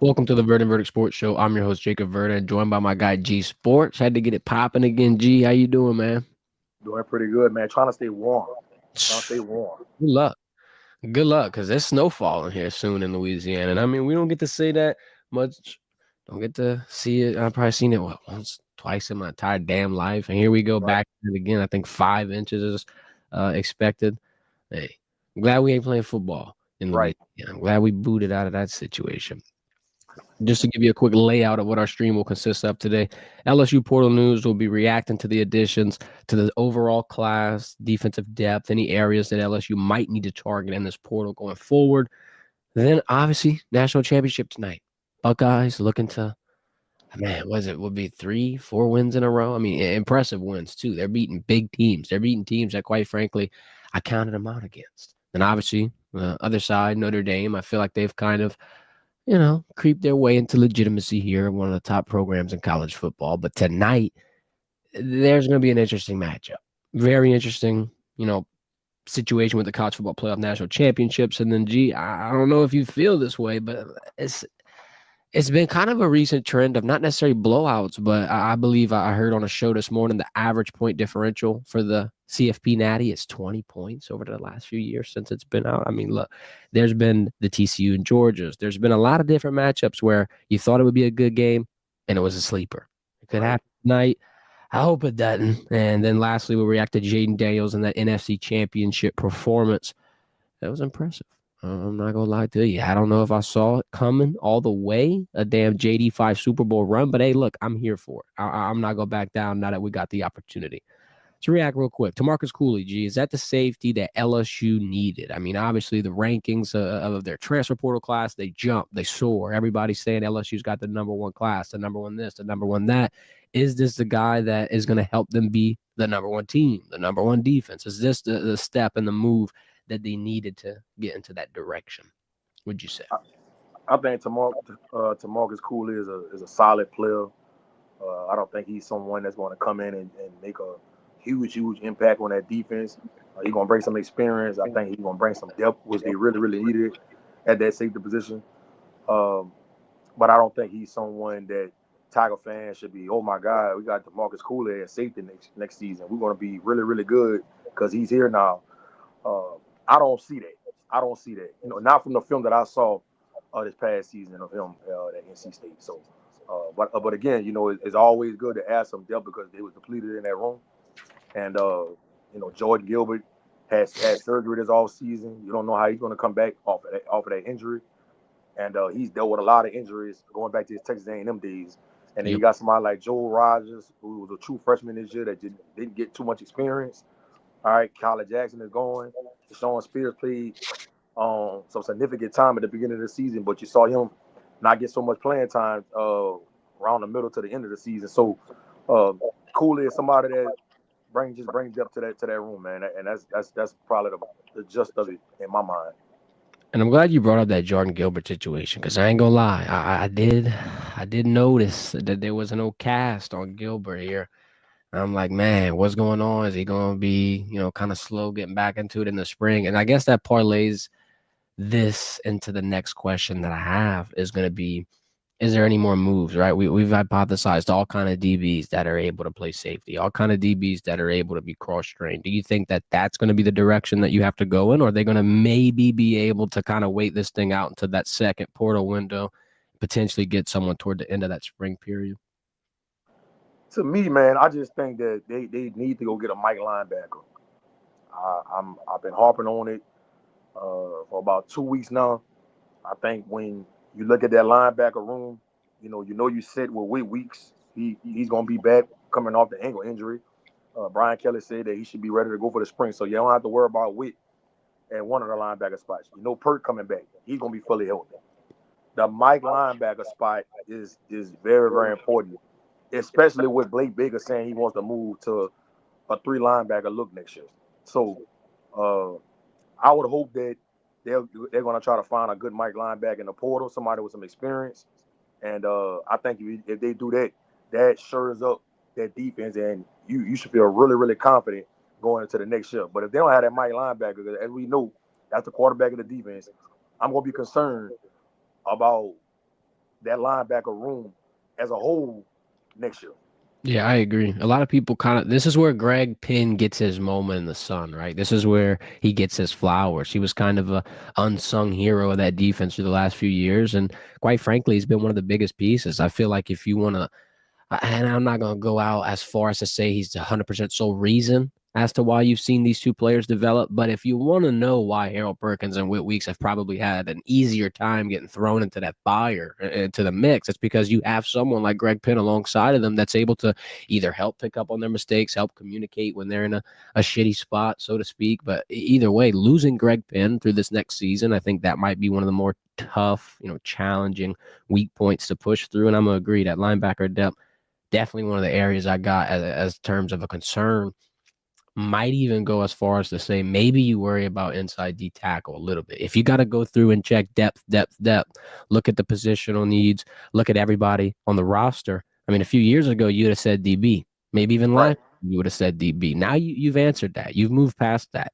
Welcome to the Vert and Verdict Sports Show. I'm your host, Jacob Verda, joined by my guy, G-Sportz. Had to get it popping again. G, how you doing, man? Doing pretty good, man. Trying to stay warm. Trying to stay warm. Good luck. Good luck, because there's snow falling here soon in Louisiana. And I mean, we don't get to say that much. Don't get to see it. I've probably seen it once, twice in my entire damn life. And here we go Right. back to it again. I think 5 inches is expected. Hey, I'm glad we ain't playing football in Right. Louisiana. I'm glad we booted out of that situation. Just to give you a quick layout of what our stream will consist of today, LSU Portal News will be reacting to the additions to the overall class, defensive depth, any areas that LSU might need to target in this portal going forward. Then, obviously, national championship tonight. Buckeyes looking to, man, what is it? Would be 3, 4 wins in a row. I mean, impressive wins, too. They're beating big teams. They're beating teams that, quite frankly, I counted them out against. And obviously, the other side, Notre Dame, I feel like they've kind of creep their way into legitimacy here, one of the top programs in college football. But tonight, there's going to be an interesting matchup. Very interesting, situation with the college football playoff national championships. And then, I don't know if you feel this way, but it's been kind of a recent trend of not necessarily blowouts, but I believe I heard on a show this morning the average point differential for the CFP Natty is 20 points over the last few years since it's been out. I mean, look, there's been the TCU and Georgias. There's been a lot of different matchups where you thought it would be a good game and it was a sleeper. It could Right. happen tonight. I hope it doesn't. And then lastly, we'll react to Jaden Daniels and that NFC championship performance. That was impressive. I'm not gonna lie to you. I don't know if I saw it coming all the way, a damn JD5 Super Bowl run, but hey, look, I'm here for it. I'm not gonna back down now that we got the opportunity. To react real quick, to Marcus Cooley, G, is that the safety that LSU needed? I mean, obviously the rankings of their transfer portal class, they jump, they soar. Everybody's saying LSU's got the number one class, the number one this, the number one that. Is this the guy that is going to help them be the number one team, the number one defense? Is this the step and the move that they needed to get into that direction? Would you say? I think Tamarcus Cooley is a solid player. I don't think he's someone that's going to come in and make a huge impact on that defense. He's going to bring some experience. I think he's going to bring some depth, which they really needed at that safety position. Um, but I don't think he's someone that Tiger fans should be. Oh my God, we got Demarcus Cooley at safety next season. We're going to be really good because he's here now. Uh, I don't see that. I don't see that. Not from the film that I saw this past season of him at NC State. So, but again, it's always good to add some depth because they was depleted in that room. And Jordan Gilbert has had surgery this off season. You don't know how he's going to come back off of that injury. And he's dealt with a lot of injuries going back to his Texas A&M days. And then you Yep. got somebody like Joel Rogers, who was a true freshman this year that didn't get too much experience. All right, Kyler Jackson is going. Sean Spears played some significant time at the beginning of the season, but you saw him not get so much playing time around the middle to the end of the season. So uh, Cooley is somebody that brings depth to that room, man, and that's probably the gist of it in my mind. And I'm glad you brought up that Jordan Gilbert situation because I ain't gonna lie, I did notice that there was no cast on Gilbert here. I'm like, man, what's going on? Is he gonna be, kind of slow getting back into it in the spring? And I guess that parlays this into the next question that I have is gonna be, is there any more moves, right? We've hypothesized all kind of DBs that are able to play safety, all kind of DBs that are able to be cross-trained. Do you think that that's going to be the direction that you have to go in, or are they going to maybe be able to kind of wait this thing out until that second portal window, potentially get someone toward the end of that spring period? To me, man, I just think that they need to go get a Mike linebacker. I've been harping on it for about 2 weeks now. I think when you look at that linebacker room, you sit with Whit Weeks. He's gonna be back coming off the ankle injury. Brian Kelly said that he should be ready to go for the spring, so you don't have to worry about Whit at one of the linebacker spots. Pert coming back. He's gonna be fully healthy. The Mike linebacker spot is very important, especially with Blake Baker saying he wants to move to a three linebacker look next year. So uh, I would hope that they're going to try to find a good Mike linebacker in the portal, somebody with some experience. And I think if they do that, that shores up that defense, and you should feel really confident going into the next year. But if they don't have that Mike linebacker, as we know, that's the quarterback of the defense, I'm going to be concerned about that linebacker room as a whole next year. Yeah, I agree. A lot of people this is where Greg Penn gets his moment in the sun, right? This is where he gets his flowers. He was kind of a unsung hero of that defense for the last few years. And quite frankly, he's been one of the biggest pieces. I feel like if you want to, and I'm not going to go out as far as to say he's 100% sole reason as to why you've seen these two players develop. But if you want to know why Harold Perkins and Whit Weeks have probably had an easier time getting thrown into that fire, into the mix, it's because you have someone like Greg Penn alongside of them that's able to either help pick up on their mistakes, help communicate when they're in a shitty spot, so to speak. But either way, losing Greg Penn through this next season, I think that might be one of the more tough, challenging weak points to push through. And I'm going to agree that linebacker depth, definitely one of the areas I got as terms of a concern. Might even go as far as to say maybe you worry about inside D tackle a little bit. If you got to go through and check depth, look at the positional needs, look at everybody on the roster. I mean, a few years ago, you'd have said DB. Maybe even last year, you would have said DB. Now you've answered that. You've moved past that.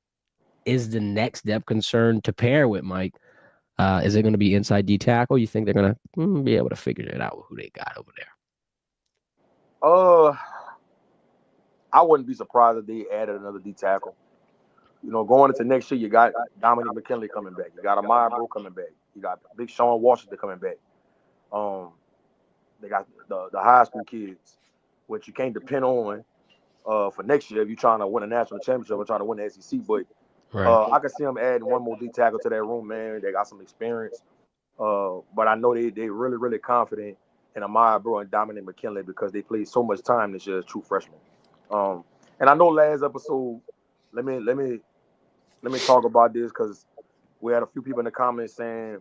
Is the next depth concern to pair with Mike? Is it going to be inside D tackle? You think they're going to be able to figure it out with who they got over there? I wouldn't be surprised if they added another D tackle. Going into next year, you got Dominic McKinley coming back. You got Amaya Bro coming back. You got Big Sean Washington coming back. They got the high school kids, which you can't depend on for next year if you're trying to win a national championship or trying to win the SEC. But I can see them adding one more D tackle to that room, man. They got some experience. But I know they really, really confident in Amaya Bro and Dominic McKinley because they played so much time this year as true freshmen. And I know last episode, let me talk about this because we had a few people in the comments saying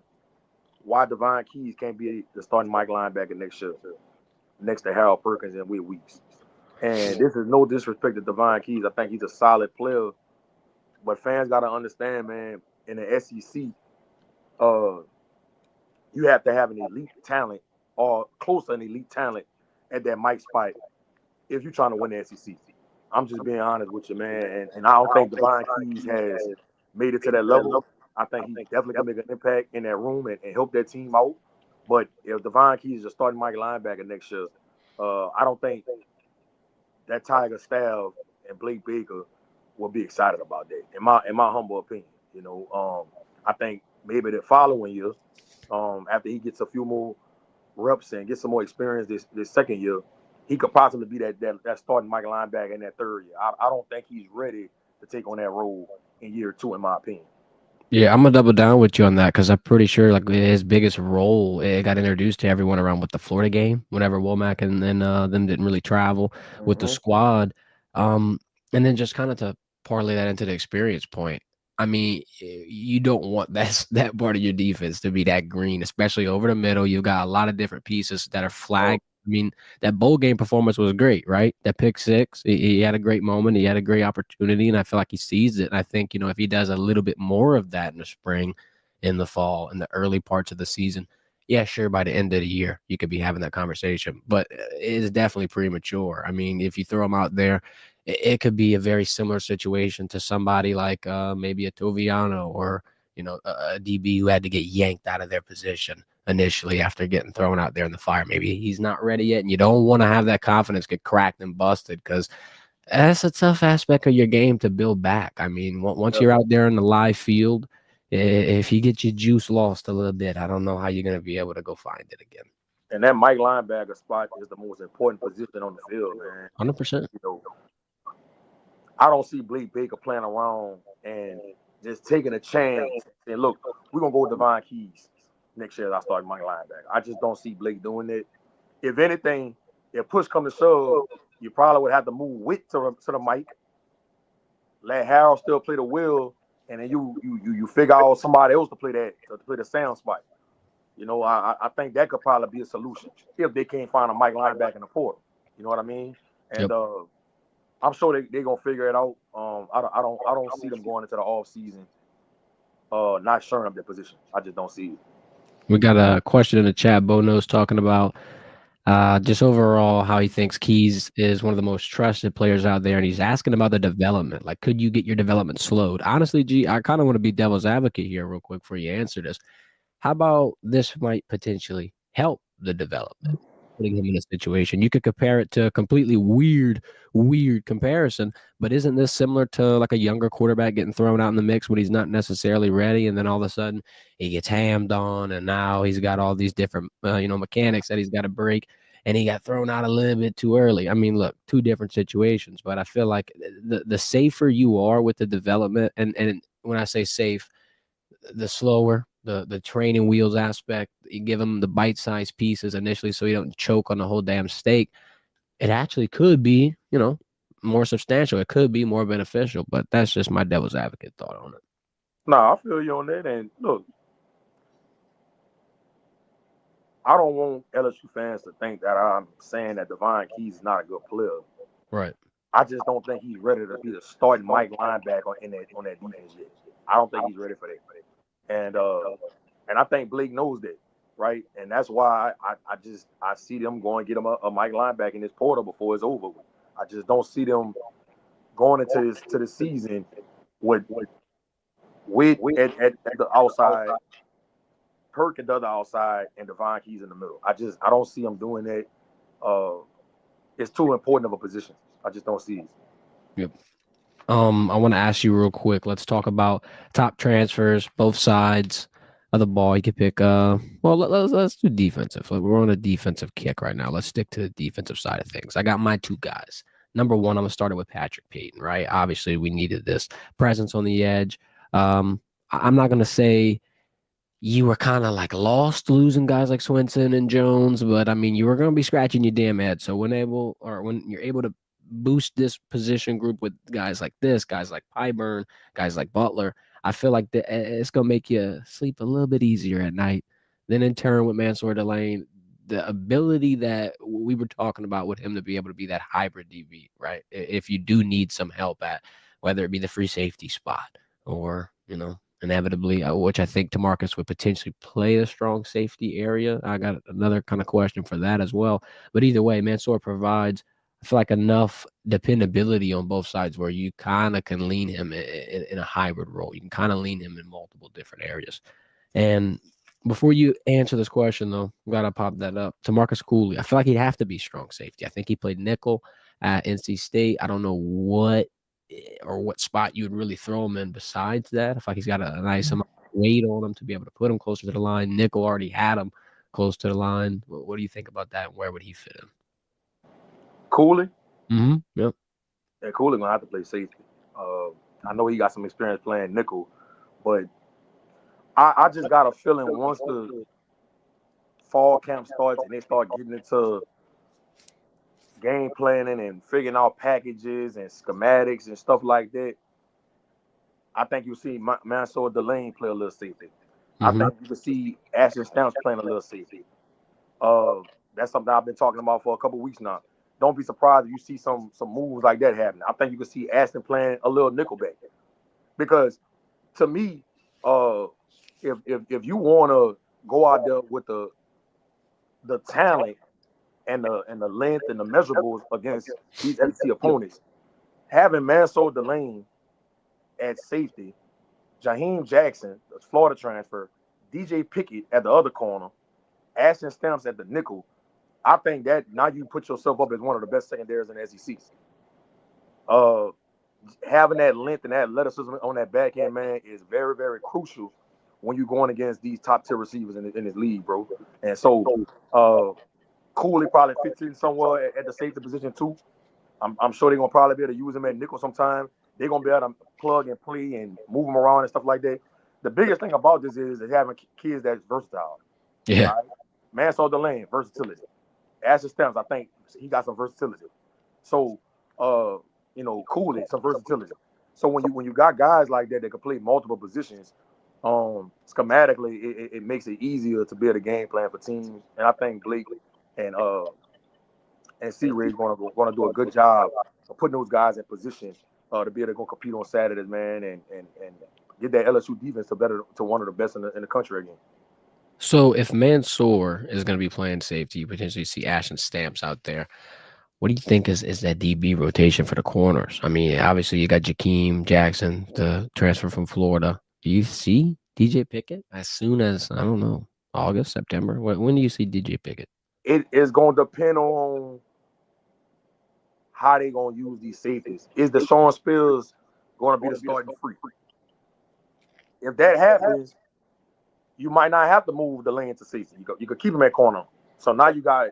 why Devon Keys can't be the starting Mike linebacker next year, next to Harold Perkins and Whit Weeks. And this is no disrespect to Devon Keys. I think he's a solid player, but fans got to understand, man. In the SEC, you have to have an elite talent or close to an elite talent at that Mike spot if you're trying to win the SEC. I'm just being honest with you, man. And I don't think Devon Keys has made it to that level. I think he definitely can make an impact in that room and help that team out. But if Devon Keys is a starting Mike linebacker next year, I don't think that Tiger staff and Blake Baker will be excited about that. In my humble opinion, I think maybe the following year, after he gets a few more reps and gets some more experience this second year, he could possibly be that starting Mike linebacker in that third year. I don't think he's ready to take on that role in year 2, in my opinion. Yeah, I'm gonna double down with you on that because I'm pretty sure like his biggest role it got introduced to everyone around with the Florida game whenever Womack and them didn't really travel with the squad, and then just kind of to parlay that into the experience point. I mean, you don't want that part of your defense to be that green, especially over the middle. You've got a lot of different pieces that are flagged. I mean, that bowl game performance was great, right? That pick six, he had a great moment. He had a great opportunity, and I feel like he seized it. And I think, if he does a little bit more of that in the spring, in the fall, in the early parts of the season, yeah, sure, by the end of the year, you could be having that conversation. But it is definitely premature. I mean, if you throw him out there, it could be a very similar situation to somebody like maybe a Toviano or, a DB who had to get yanked out of their position initially after getting thrown out there in the fire. Maybe he's not ready yet, and you don't want to have that confidence get cracked and busted because that's a tough aspect of your game to build back. I mean, once you're out there in the live field, if you get your juice lost a little bit, I don't know how you're going to be able to go find it again. And that Mike linebacker spot is the most important position on the field, man. 100%. I don't see Blake Baker playing around and just taking a chance and look, we're going to go with Devon Keys next year as I start Mike linebacker. I just don't see Blake doing it. If anything, if push comes to shove, you probably would have to move Witt to the Mike, let Harold still play the wheel, and then you figure out somebody else to play the sound spot. I think that could probably be a solution if they can't find a Mike linebacker in the portal. You know what I mean? And I'm sure they're gonna figure it out. I don't see them going into the off season not shoring up their position. I just don't see it. We got a question in the chat. Bono's talking about just overall how he thinks Keys is one of the most trusted players out there, and he's asking about the development. Like, could you get your development slowed? Honestly, G, I kind of want to be devil's advocate here real quick before you answer this. How about this might potentially help the development, putting him in a situation. You could compare it to a completely weird comparison, but isn't this similar to like a younger quarterback getting thrown out in the mix when he's not necessarily ready, and then all of a sudden he gets hammed on, and now he's got all these different mechanics that he's got to break, and he got thrown out a little bit too early. I mean, look, two different situations, but I feel like the safer you are with the development, and when I say safe, the slower, the training wheels aspect, you give him the bite-sized pieces initially so you don't choke on the whole damn steak. It actually could be, more substantial. It could be more beneficial, but that's just my devil's advocate thought on it. Nah, I feel you on that. And look, I don't want LSU fans to think that I'm saying that Devon Keys is not a good player. Right. I just don't think he's ready to be the starting Mike linebacker on that defense yet. I don't think he's ready for that. And I think Blake knows that, right? And that's why I see them going to get him a Mike linebacker in this portal before it's over. I just don't see them going into the season with at the outside, Perk at the other outside, and Devon Keys in the middle. I don't see them doing that. It's too important of a position. I just don't see it. Yep. I want to ask you real quick. Let's talk about top transfers, both sides of the ball. You can pick. Let's do defensive. We're on a defensive kick right now. Let's stick to the defensive side of things. I got my two guys. Number one, I'm gonna start it with Patrick Payton. Right. Obviously, we needed this presence on the edge. I'm not gonna say you were kind of like lost losing guys like Swinson and Jones, but I mean, you were going to be scratching your damn head. So when you're able to boost this position group with guys like this, guys like Pyburn, guys like Butler, I feel like it's going to make you sleep a little bit easier at night. Then in turn with Mansour Delane, the ability that we were talking about with him to be able to be that hybrid DB, right? If you do need some help at whether it be the free safety spot or, inevitably, which I think DeMarcus would potentially play a strong safety area. I got another kind of question for that as well. But either way, Mansour provides, I feel like, enough dependability on both sides where you kind of can lean him in a hybrid role. You can kind of lean him in multiple different areas. And before you answer this question, though, I've got to pop that up. DeMarcus Cooley, I feel like he'd have to be strong safety. I think he played nickel at NC State. I don't know what spot you would really throw him in besides that. I feel like he's got a nice amount of weight on him to be able to put him closer to the line. Nickel already had him close to the line. What do you think about that? Where would he fit in? Cooley? Mm-hmm. Yep. Yeah, Cooley going to have to play safety. I know he got some experience playing nickel, but I just got a feeling once the fall camp starts and they start getting into game planning and figuring out packages and schematics and stuff like that, I think you'll see Mansour Delane play a little safety. Mm-hmm. I think you can see Ashton Stamps playing a little safety. That's something I've been talking about for a couple of weeks now. Don't be surprised if you see some moves like that happening. I think you can see Ashton playing a little nickelback. Because to me, if you want to go out there with the talent and the length and the measurables against these SEC opponents, having Mansour Delane at safety, Jaheim Jackson, the Florida transfer, DJ Pickett at the other corner, Ashton Stamps at the nickel, I think that now you put yourself up as one of the best secondaries in the SEC. Having that length and that athleticism on that back end, man, is very, very crucial when you're going against these top-tier receivers in this league, bro. And so Cooley probably fits in somewhere at the safety position too. I'm sure they're gonna probably be able to use him at nickel sometime. They're gonna be able to plug and play and move him around and stuff like that. The biggest thing about this is having kids that's versatile. Yeah. Right? Mansour Delane, versatility. Ashton Stamps, I think he got some versatility. So Cooley, some versatility. So when you got guys like that can play multiple positions, schematically it makes it easier to build a game plan for teams. And I think Blake and C-Ray's gonna do a good job of putting those guys in position to be able to go compete on Saturdays, man, and get that LSU defense to one of the best in the country again. So if Mansour is going to be playing safety, you potentially see Ashton Stamps out there. What do you think is that DB rotation for the corners? I mean, obviously you got Jakeem Jackson, the transfer from Florida. Do you see DJ Pickett as soon as, I don't know, August, September? When do you see DJ Pickett? It is going to depend on how they going to use these safeties. Is Deshaun Spears going to be the starting free? If that happens, you might not have to move Delane to safety. You could keep him at corner. So now you got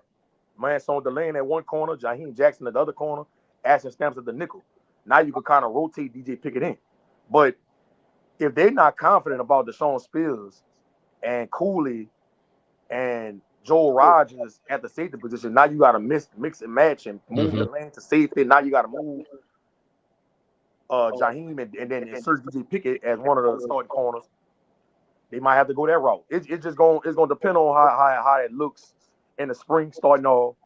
Manson Delane at one corner, Jaheim Jackson at the other corner, Ashton Stamps at the nickel. Now you could kind of rotate DJ Pickett in. But if they're not confident about Deshaun Spears and Cooley and Joel Rogers at the safety position, now you got to mix and match and move the lane to safety. Now you got to move Jaheim and then insert DJ Pickett as one of the starting corners. They might have to go that route. It's gonna depend on how it looks in the spring starting off.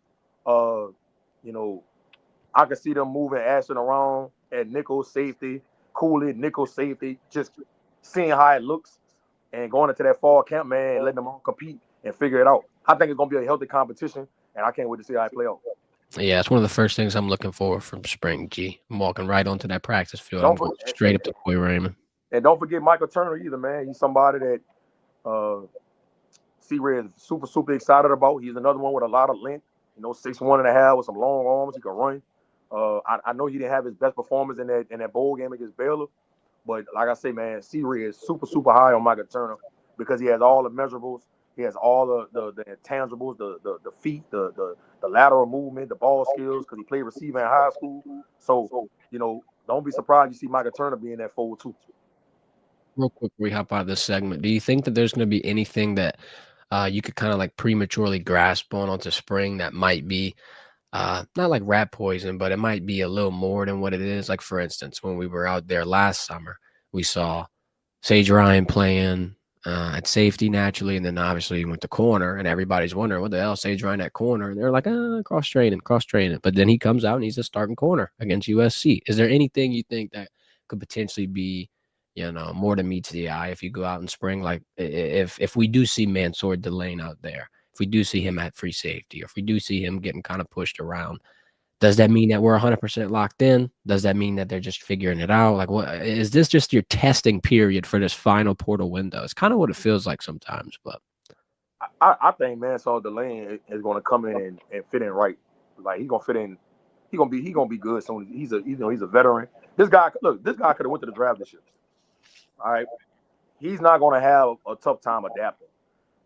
I can see them moving Ashton around at nickel safety, Cooley nickel safety, just seeing how it looks and going into that fall camp, man, letting them all compete and figure it out. I think it's gonna be a healthy competition, and I can't wait to see how it play out. Yeah, it's one of the first things I'm looking for from spring, G. I'm walking right onto that practice field. I'm going straight up to Coy Raymond. And don't forget Michael Turner either, man. He's somebody that C-Red is super excited about. He's another one with a lot of length, 6'1.5" with some long arms. He can run. I know he didn't have his best performance in that bowl game against Baylor, but like I say, man, C-Red is super high on Michael Turner because he has all the measurables. He has all the intangibles, the feet, the lateral movement, the ball skills, because he played receiver in high school. So, don't be surprised you see Michael Turner being in that fold too. Real quick, we hop out of this segment. Do you think that there's going to be anything that you could kind of like prematurely grasp onto spring that might be not like rat poison, but it might be a little more than what it is? Like, for instance, when we were out there last summer, we saw Sage Ryan playing at safety naturally, and then obviously he went to corner, and everybody's wondering what the hell Sage Ryan at corner, and they're like, cross training. But then he comes out and he's a starting corner against USC. Is there anything you think that could potentially be, more than meets the eye if you go out in spring? Like if we do see Mansour Delane out there, if we do see him at free safety, or if we do see him getting kind of pushed around, does that mean that we're 100% locked in? Does that mean that they're just figuring it out? Like, what is this just your testing period for this final portal window? It's kind of what it feels like sometimes. But I think Mansour Delane is going to come in and fit in right. Like he's gonna fit in. He's gonna be good soon. He's a veteran. This guy could have went to the draft this year. All right, he's not going to have a tough time adapting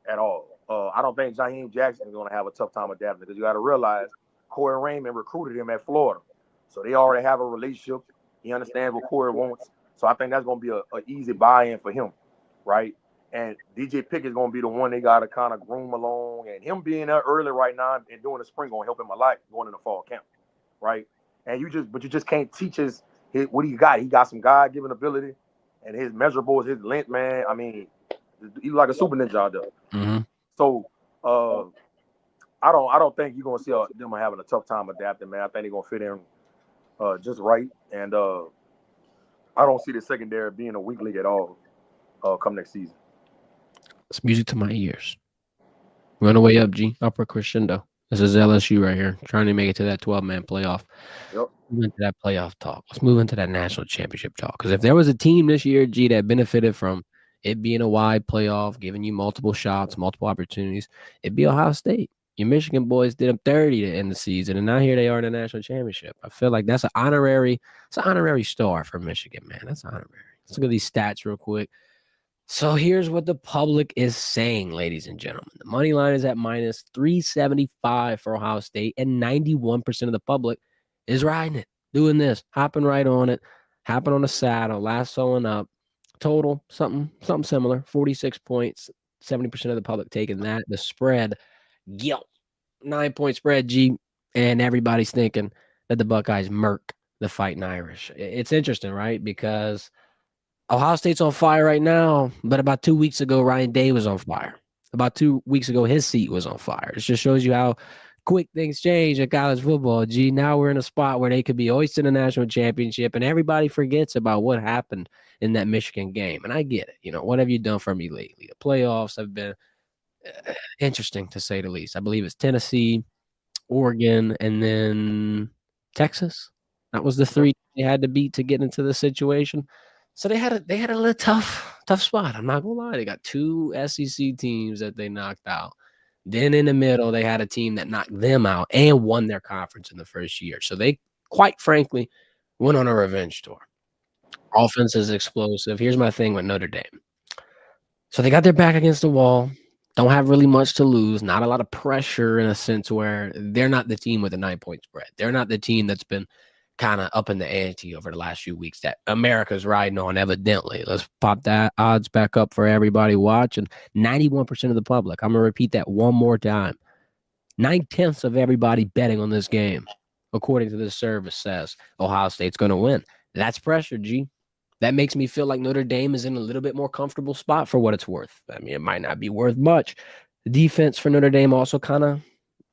at all. I don't think Jaheim Jackson is going to have a tough time adapting because you got to realize Corey Raymond recruited him at Florida, so they already have a relationship. He understands what Corey wants, so I think that's going to be an easy buy-in for him, right? And DJ Pickett is going to be the one they got to kind of groom along, and him being there early right now and doing the spring going to help him a lot going into fall camp, right? And you just can't teach his what he got. He got some God-given ability. And his measurables, his length, man. I mean, he's like a super ninja out there. Mm-hmm. So, I don't think you're gonna see them having a tough time adapting, man. I think they're gonna fit in just right, and I don't see the secondary being a weak league at all come next season. It's music to my ears. We're on the way up, G. Upper crescendo. This is LSU right here, trying to make it to that 12-man playoff. Yep. Move into that playoff talk. Let's move into that national championship talk. Because if there was a team this year, G, that benefited from it being a wide playoff, giving you multiple shots, multiple opportunities, it'd be Ohio State. Your Michigan boys did them 30 to end the season, and now here they are in the national championship. I feel like that's an honorary star for Michigan, man. That's honorary. Let's look at these stats real quick. So here's what the public is saying, ladies and gentlemen. The money line is at minus 375 for Ohio State, and 91% of the public is riding it, doing this, hopping right on it, hopping on the saddle, lassoing up. Total, something similar, 46 points, 70% of the public taking that. The spread, 9-point spread, G, and everybody's thinking that the Buckeyes murk the Fighting Irish. It's interesting, right? Because Ohio State's on fire right now, but about 2 weeks ago, Ryan Day was on fire. About 2 weeks ago, his seat was on fire. It just shows you how quick things change in college football, G. Now we're in a spot where they could be hoisting a national championship, and everybody forgets about what happened in that Michigan game. And I get it. What have you done for me lately? The playoffs have been interesting, to say the least. I believe it's Tennessee, Oregon, and then Texas. That was the three they had to beat to get into the situation. So they had a little tough tough spot. I'm not gonna lie. They got 2 SEC teams that they knocked out. Then in the middle, they had a team that knocked them out and won their conference in the first year. So they, quite frankly, went on a revenge tour. Offense is explosive. Here's my thing with Notre Dame. So they got their back against the wall. Don't have really much to lose. Not a lot of pressure in a sense where they're not the team with a 9-point spread. They're not the team that's been kind of up in the ante over the last few weeks that America's riding on, evidently. Let's pop that odds back up for everybody watching. 91% of the public. I'm going to repeat that one more time. 9/10 of everybody betting on this game, according to this service, says Ohio State's going to win. That's pressure, G. That makes me feel like Notre Dame is in a little bit more comfortable spot for what it's worth. I mean, it might not be worth much. The defense for Notre Dame also kind of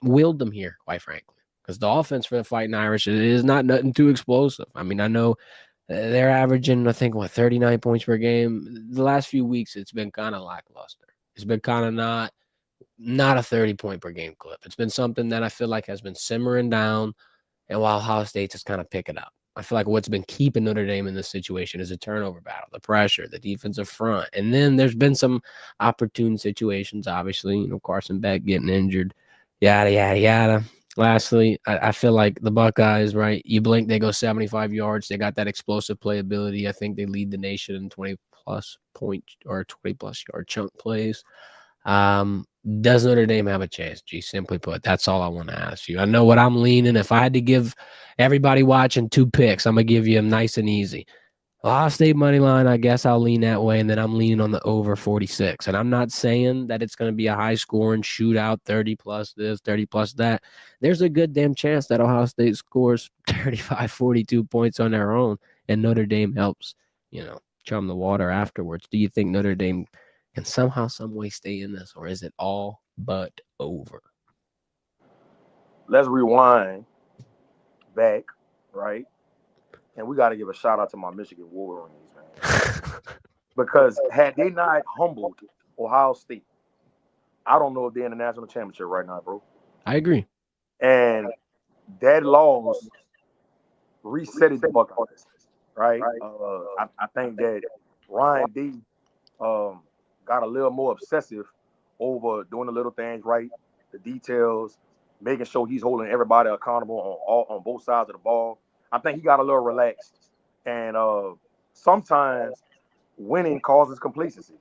willed them here, quite frankly, because the offense for the Fighting Irish is not nothing too explosive. I mean, I know they're averaging, I think, 39 points per game. The last few weeks, it's been kind of lackluster. It's been kind of not a 30-point per game clip. It's been something that I feel like has been simmering down, and while Ohio State just kind of pick it up. I feel like what's been keeping Notre Dame in this situation is a turnover battle, the pressure, the defensive front. And then there's been some opportune situations, obviously, Carson Beck getting injured, yada, yada, yada. Lastly, I feel like the Buckeyes, right? You blink, they go 75 yards. They got that explosive playability. I think they lead the nation in 20-plus point or 20-plus yard chunk plays. Does Notre Dame have a chance, G? Simply put, that's all I want to ask you. I know what I'm leaning. If I had to give everybody watching 2 picks, I'm going to give you them nice and easy. Ohio State money line, I guess I'll lean that way, and then I'm leaning on the over 46. And I'm not saying that it's going to be a high-scoring shootout, 30-plus this, 30-plus that. There's a good damn chance that Ohio State scores 35, 42 points on their own, and Notre Dame helps, chum the water afterwards. Do you think Notre Dame can somehow, some way stay in this, or is it all but over? Let's rewind back, right? And we got to give a shout out to my Michigan Wolverines, man. Because had they not humbled Ohio State, I don't know if they're in the national championship right now, bro. I agree. And that loss resetted the Buckeyes, right? I think that Ryan D got a little more obsessive over doing the little things right, the details, making sure he's holding everybody accountable on both sides of the ball. I think he got a little relaxed, and sometimes winning causes complacency,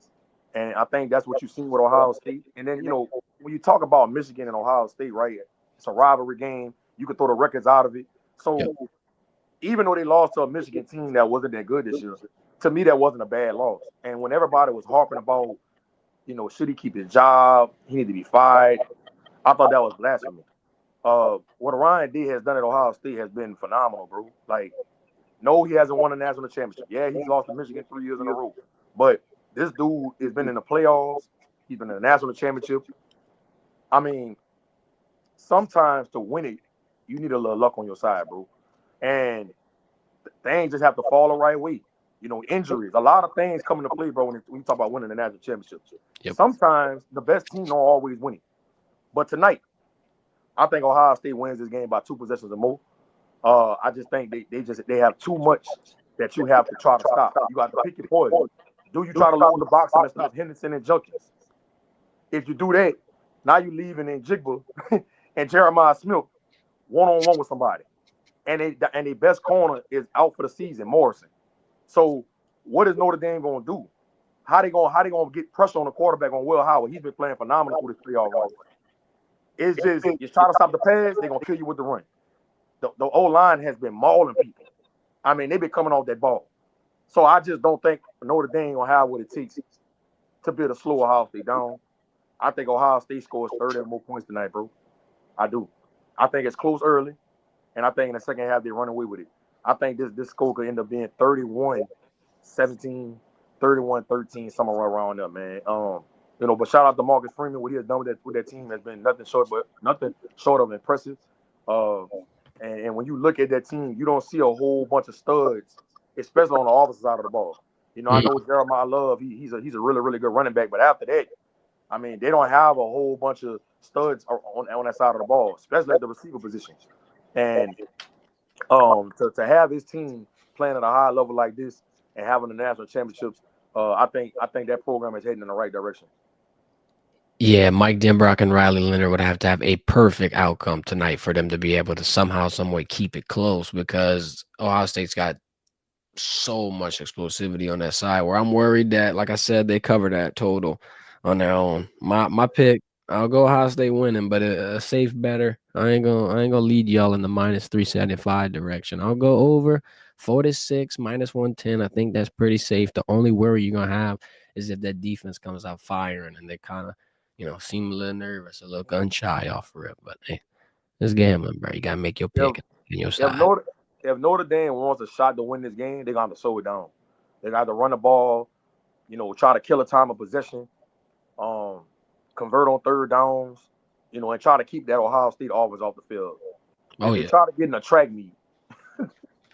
and I think that's what you've seen with Ohio State. And then when you talk about Michigan and Ohio State, right? It's a rivalry game. You can throw the records out of it. So even though they lost to a Michigan team that wasn't that good this year, to me that wasn't a bad loss. And when everybody was harping about, should he keep his job? He need to be fired. I thought that was blasphemy. What Ryan D has done at Ohio State has been phenomenal, bro. Like, no, he hasn't won a national championship. Yeah, he's lost to Michigan 3 years in a row. But this dude has been in the playoffs. He's been in the national championship. I mean, sometimes to win it, you need a little luck on your side, bro. And things just have to fall the right way. Injuries, a lot of things come into play, bro, when you talk about winning the national championship. Yep. Sometimes the best team don't always win it. But tonight, I think Ohio State wins this game by 2 possessions or more. I just think they have too much that you have to try to stop. You got to pick your poison. Do you try to load the box and stop Henderson and Junkins? If you do that, now you leaving in Jigba and Jeremiah Smith one-on-one with somebody. And their best corner is out for the season, Morrison. So what is Notre Dame going to do? How they gonna get pressure on the quarterback on Will Howard? He's been playing phenomenal through this playoff run. It's just you try to stop the pass, they're gonna kill you with the run. The O-line has been mauling people. I mean, they've been coming off that ball. So I just don't think Notre Dame will have what it takes to be able to slow Ohio State down. I think Ohio State scores 30 or more points tonight, bro. I do. I think it's close early, and I think in the second half they run away with it. I think this score could end up being 31-17, 31-13, somewhere around there, man. But shout out to Marcus Freeman. What he has done with that team has been nothing short of impressive. And when you look at that team, you don't see a whole bunch of studs, especially on the offensive side of the ball. I know Jeremiah Love, he's a really, really good running back, but after that, I mean, they don't have a whole bunch of studs on that side of the ball, especially at the receiver position. And to have his team playing at a high level like this and having the national championships, I think that program is heading in the right direction. Yeah, Mike Denbrock and Riley Leonard would have to have a perfect outcome tonight for them to be able to somehow, some way keep it close because Ohio State's got so much explosivity on that side where I'm worried that, like I said, they cover that total on their own. My pick, I'll go Ohio State winning, but a safe better. I ain't gonna lead y'all in the minus 375 direction. I'll go over 46 minus 110. I think that's pretty safe. The only worry you're gonna have is if that defense comes out firing and they kind of, seem a little nervous, a little gun shy off rip. But hey, it's gambling, bro. You gotta make your If pick on your if side. Notre if Notre Dame wants a shot to win this game, they're gonna have to slow it down. They got to run the ball, try to kill a time of possession, um, convert on third downs, and try to keep that Ohio State offense off the field. Oh If they yeah, try to get in a track meet,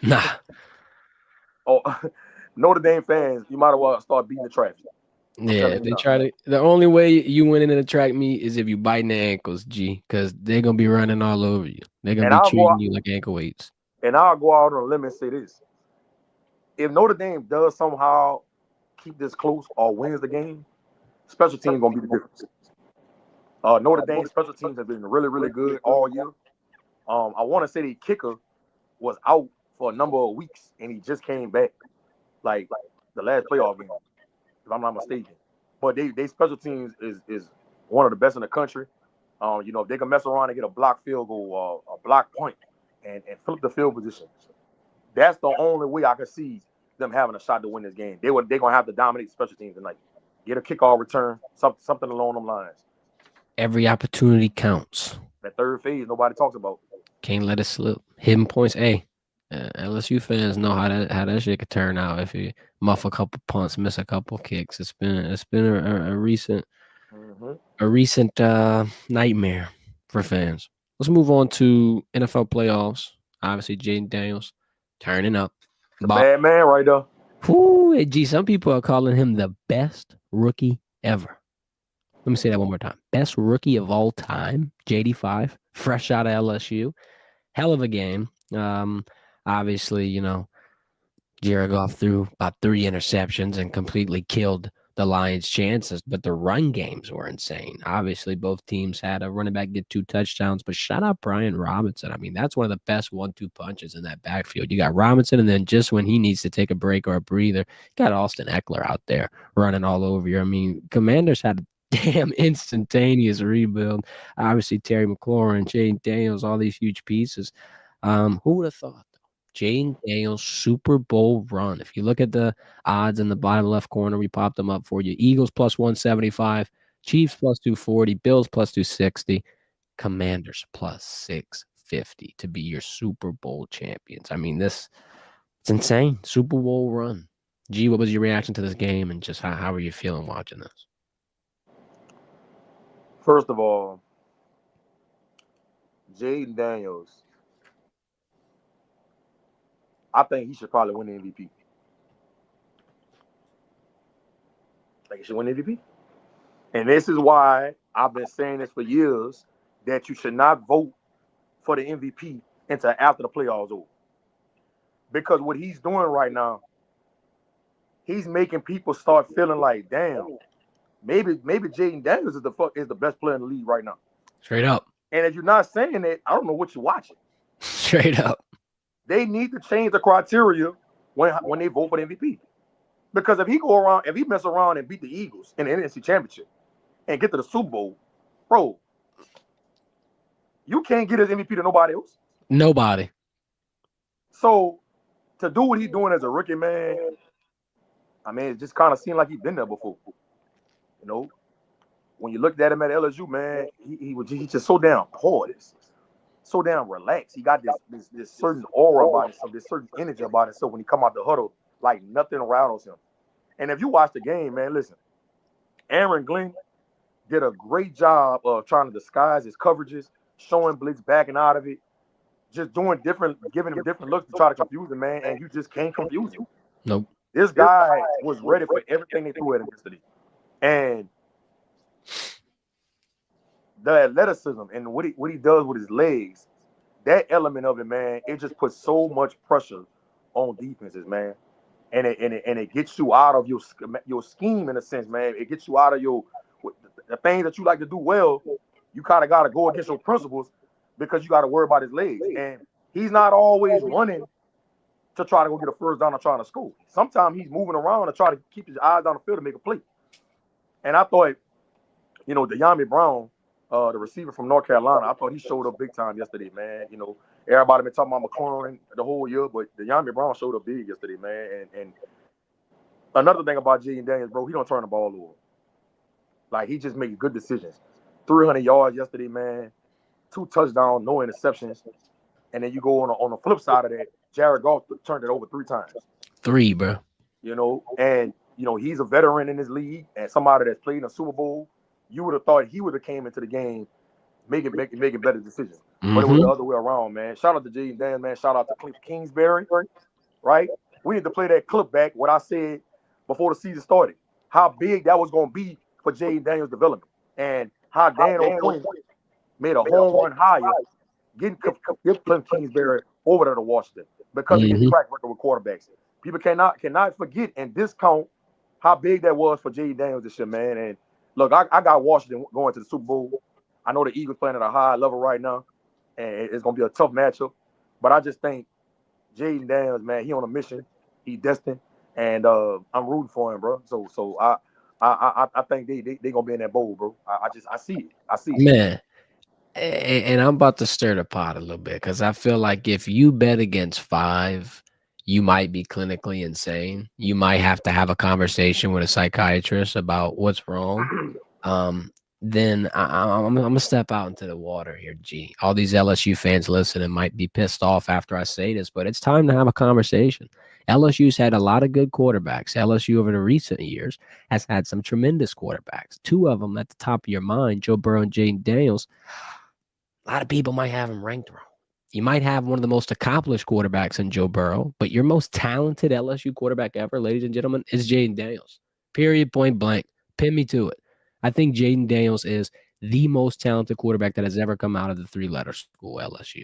nah. oh, Notre Dame fans, you might as well start beating the traffic. I'm Yeah, telling if you they now. try to, the only way you winning in a track meet is if you biting their ankles, G, because they're gonna be running all over you. They're gonna And be I'll go treating out, you like ankle weights. and I'll go out on a limb and say this: if Notre Dame does somehow keep this close or wins the game, special teams gonna be the difference. Notre Dame special teams have been really, really good all year. I want to say the kicker was out for a number of weeks, and he just came back, like the last playoff game, if I'm not mistaken. But they special teams is one of the best in the country. If they can mess around and get a block field goal, a block point, and flip the field position, that's the only way I can see them having a shot to win this game. They're gonna have to dominate special teams tonight. Get a kickoff return, something along them lines. Every opportunity counts. That third phase nobody talks about. Can't let it slip. Hidden points. Hey, LSU fans know how that shit could turn out if you muff a couple punts, miss a couple kicks. It's been a recent Mm-hmm. nightmare for fans. Let's move on to NFL playoffs. Obviously, Jaden Daniels turning up. It's a bad man right there. Whoo, gee, some people are calling him the best rookie ever. Let me say that one more time. Best rookie of all time, JD5, fresh out of LSU. Hell of a game. Obviously, Jared Goff threw about 3 interceptions and completely killed the Lions' chances, but the run games were insane. Obviously, both teams had a running back get 2 touchdowns, but shout out Brian Robinson. I mean, that's one of the best 1-2 punches in that backfield. You got Robinson, and then just when he needs to take a break or a breather, you got Austin Eckler out there running all over you. I mean, Commanders had a damn instantaneous rebuild. Obviously, Terry McLaurin, Jane Daniels, all these huge pieces. Who would have thought? Jane Daniels Super Bowl run. If you look at the odds in the bottom left corner, we popped them up for you. Eagles plus 175, Chiefs plus 240, Bills plus 260, Commanders plus 650 to be your Super Bowl champions. I mean, it's insane. Super Bowl run. G, what was your reaction to this game and just how are you feeling watching this? First of all, Jaden Daniels, I think he should probably win the MVP. I think he should win the MVP. And this is why I've been saying this for years that you should not vote for the MVP until after the playoffs over. Because what he's doing right now, he's making people start feeling like, damn, maybe Jaden Daniels is the best player in the league right now. Straight up. And if you're not saying it, I don't know what you're watching. Straight up. They need to change the criteria when they vote for the MVP. Because if he mess around and beat the Eagles in the NFC Championship and get to the Super Bowl, bro, you can't get his MVP to nobody else. Nobody. So to do what he's doing as a rookie, man, I mean, it just kind of seemed like he'd been there before. You know, when you looked at him at LSU, man, he's just so damn poised, so damn relaxed. He got this certain aura about himself, this certain energy about himself when he come out the huddle, like nothing rattles him. And if you watch the game, man, listen, Aaron Glenn did a great job of trying to disguise his coverages, showing blitz backing out of it, just giving him different looks to try to confuse him, man, and you just can't confuse him. Nope. This guy was ready for everything they threw at him yesterday. And the athleticism and what he does with his legs, that element of it, man, it just puts so much pressure on defenses, man. and it gets you out of your scheme in a sense, man. It gets you out of the things that you like to do well. You kind of got to go against your principles because you got to worry about his legs, and he's not always running to try to go get a first down or trying to score. Sometimes he's moving around to try to keep his eyes on the field to make a play. And I thought, De'Ami Brown, the receiver from North Carolina, I thought he showed up big time yesterday, man. Everybody been talking about McLaurin the whole year, but De'Ami Brown showed up big yesterday, man. And another thing about Jaden Daniels, bro, he don't turn the ball over. Like, he just makes good decisions. 300 yards yesterday, man. 2 touchdowns, no interceptions. And then you go on the flip side of that, Jared Goff turned it over 3 times. 3, bro. And he's a veteran in this league and somebody that's played in a Super Bowl. You would have thought he would have came into the game making better decisions. But it was the other way around, man. Shout out to Jaden Daniels, man. Shout out to Cliff Kingsbury, right? We need to play that clip back, what I said before the season started, how big that was going to be for Jaden Daniels' development, and how Dan O'Quinn made a home run hire, getting Cliff Kingsbury over there to Washington because of his track record with quarterbacks. People cannot forget and discount how big that was for Jaden Daniels this year, man. And look, I got Washington going to the Super Bowl. I know the Eagles playing at a high level right now, and it's going to be a tough matchup. But I just think Jaden Daniels, man, he on a mission. He destined, and I'm rooting for him, bro. So I think they gonna be in that bowl, bro. I see it. I see it, man. And I'm about to stir the pot a little bit because I feel like if you bet against 5, you might be clinically insane. You might have to have a conversation with a psychiatrist about what's wrong. Then I'm gonna step out into the water here, G. All these LSU fans listening might be pissed off after I say this, but it's time to have a conversation. LSU's had a lot of good quarterbacks. LSU over the recent years has had some tremendous quarterbacks. 2 of them at the top of your mind, Joe Burrow and Jaden Daniels. A lot of people might have him ranked wrong. You might have one of the most accomplished quarterbacks in Joe Burrow, but your most talented LSU quarterback ever, ladies and gentlemen, is Jaden Daniels. Period, point blank. Pin me to it. I think Jaden Daniels is the most talented quarterback that has ever come out of the 3-letter school, LSU.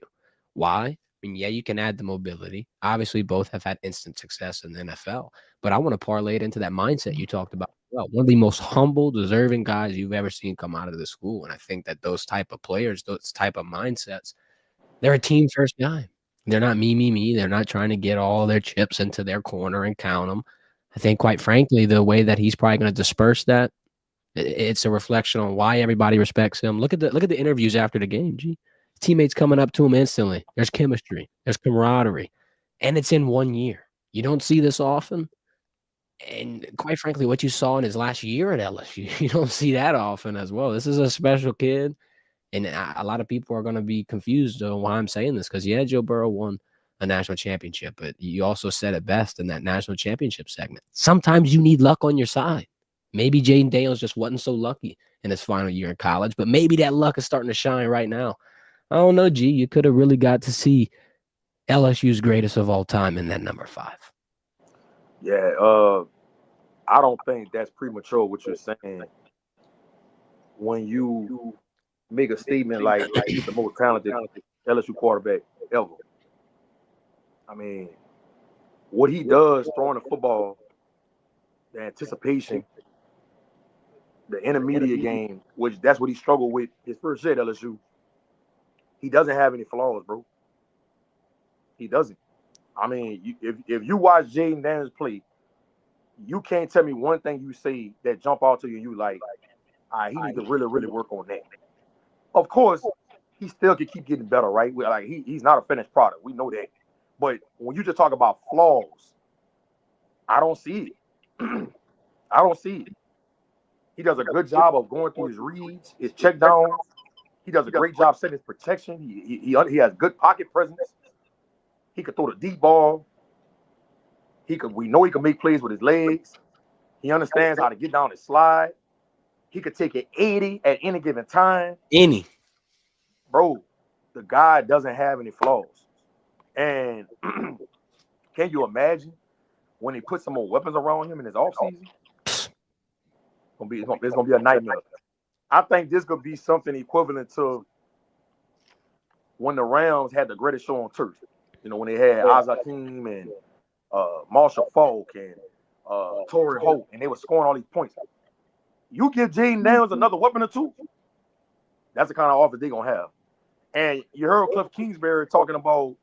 Why? I mean, yeah, you can add the mobility. Obviously, both have had instant success in the NFL, but I want to parlay it into that mindset you talked about. Well, one of the most humble, deserving guys you've ever seen come out of the school. And I think that those type of players, those type of mindsets, they're a team first guy. They're not me. They're not trying to get all their chips into their corner and count them. I think, quite frankly, the way that he's probably going to disperse that, it's a reflection on why everybody respects him. Look at the interviews after the game, G. Teammates coming up to him instantly. There's chemistry. There's camaraderie. And it's in 1 year. You don't see this often. And quite frankly, what you saw in his last year at LSU, you don't see that often as well. This is a special kid. And a lot of people are going to be confused on why I'm saying this because, yeah, Joe Burrow won a national championship, but you also said it best in that national championship segment. Sometimes you need luck on your side. Maybe Jaden Daniels just wasn't so lucky in his final year in college, but maybe that luck is starting to shine right now. I don't know, G. You could have really got to see LSU's greatest of all time in that number 5. Yeah, I don't think that's premature what you're saying when you make a statement like he's the most talented LSU quarterback ever. I mean, what he does throwing the football, the anticipation, the intermediate game, which that's what he struggled with his first year at LSU. He doesn't have any flaws, bro. He doesn't. I mean, if you watch Jaden Daniels play, you can't tell me one thing you say that jump out to you. You like, all right, he needs to really, really work on that. Of course, he still can keep getting better, right? Like he's not a finished product. We know that. But when you just talk about flaws, I don't see it. I don't see it. He does a good job of going through his reads, his check downs. He does a great job setting his protection. He has good pocket presence. He could throw the deep ball. We know he can make plays with his legs. He understands how to get down and slide. He could take it 80 at any given time. Bro, the guy doesn't have any flaws. And can you imagine when he puts some more weapons around him in his offseason? It's gonna be a nightmare. I think this could be something equivalent to when the Rams had the greatest show on turf. You know, when they had Azakim and Marshall Falk and Torrey Holt, and they were scoring all these points. You give Jaden Daniels another weapon or two, that's the kind of offense they're going to have. And you heard Cliff Kingsbury talking about,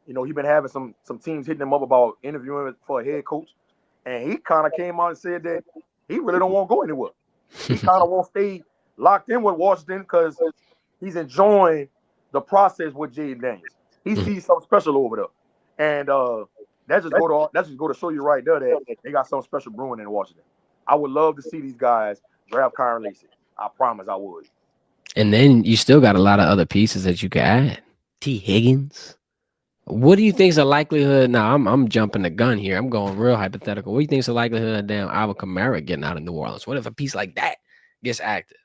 he been having some teams hitting him up about interviewing for a head coach. And he kind of came out and said that he really don't want to go anywhere. He kind of won't stay locked in with Washington because he's enjoying the process with Jaden Daniels. He sees something special over there. And that just go to show you right there that they got something special brewing in Washington. I would love to see these guys draft Kyron Lacey. I promise I would. And then you still got a lot of other pieces that you can add. T. Higgins. What do you think is the likelihood? Now, I'm jumping the gun here. I'm going real hypothetical. What do you think is the likelihood of damn Alvin Kamara getting out of New Orleans? What if a piece like that gets active?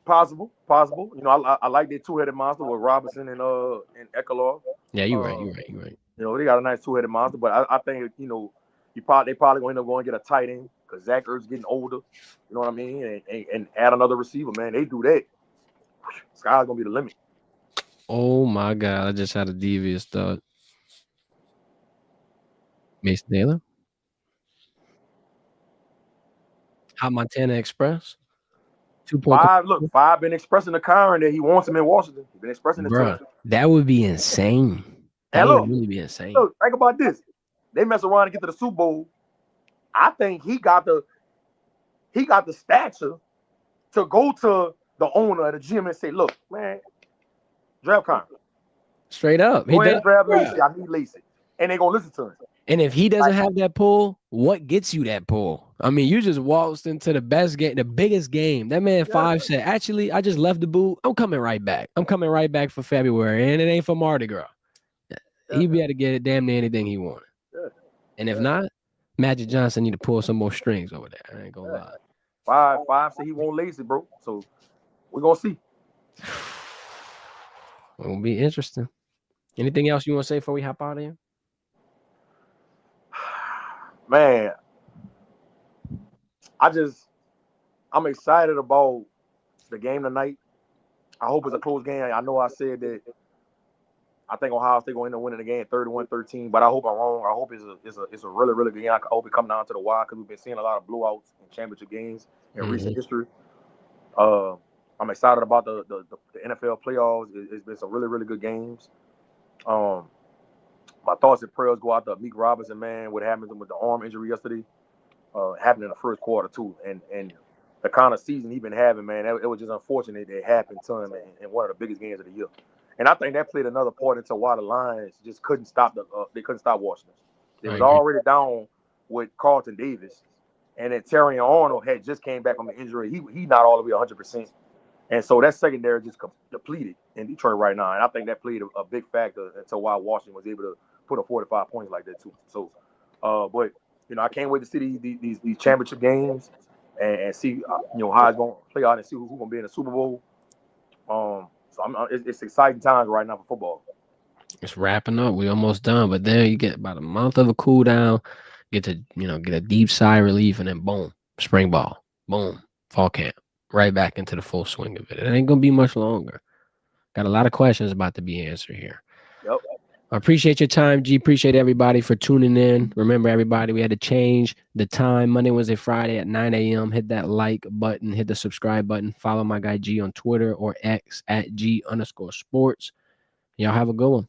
Possible. I like their two-headed monster with Robinson and Ekeler. Yeah, you're right. They got a nice two-headed monster, but I think they probably going to end up going to get a tight end because Zach Ertz getting older. You know what I mean? And add another receiver, man. They do that. Sky's gonna be the limit. Oh my God! I just had a devious thought. Mason Taylor, Hot Montana Express. 2.5. Look, 5 been expressing to Kyron that he wants him in Washington. He's been expressing it to him. That would be insane. That would really be insane. Look, think about this. They mess around and get to the Super Bowl. I think he got the stature to go to the owner of the gym and say, "Look, man, draft Kyron." Straight up. Go ahead and draft Lacey. I need Lacey. And they're gonna listen to him. And if he doesn't have that pull, what gets you that pull? I mean, you just waltzed into the best game, the biggest game. That man 5 said, actually, I just left the booth. I'm coming right back. I'm coming right back for February. And it ain't for Mardi Gras. He'd be able to get it damn near anything he wanted. And if not, Magic Johnson need to pull some more strings over there. I ain't gonna lie. 5 said he won't Lacey, bro. So we're gonna see. It'll be interesting. Anything else you want to say before we hop out of here? Man, I'm excited about the game tonight. I hope it's a close game. I know I said that I think Ohio State going to end up winning the game 31-13, but I hope I'm wrong. I hope it's a really, really good game. I hope it comes down to the wire because we've been seeing a lot of blowouts in championship games in recent history. I'm excited about the NFL playoffs. It's been some really, really good games. My thoughts and prayers go out to Meek Robinson, man. What happened with the arm injury yesterday happened in the first quarter too, and the kind of season he's been having, man. It was just unfortunate that it happened to him in one of the biggest games of the year. And I think that played another part into why the Lions just couldn't stop they couldn't stop Washington. They was already down with Carlton Davis, and then Terrion Arnold had just came back from the injury. He not all the way 100%, and so that secondary just depleted in Detroit right now. And I think that played a big factor into why Washington was able to put up 45 points like that too. So, but I can't wait to see these championship games and see how it's going to play out and see who's going to be in the Super Bowl. So it's exciting times right now for football. It's wrapping up. We're almost done, but then you get about a month of a cool down, get to get a deep sigh of relief, and then boom, spring ball, boom, fall camp, right back into the full swing of it. It ain't gonna be much longer. Got a lot of questions about to be answered here. Yep. I appreciate your time, G. Appreciate everybody for tuning in. Remember, everybody, we had to change the time Monday, Wednesday, Friday at 9 a.m. Hit that like button, hit the subscribe button. Follow my guy G on Twitter or X at G_sports. Y'all have a good one.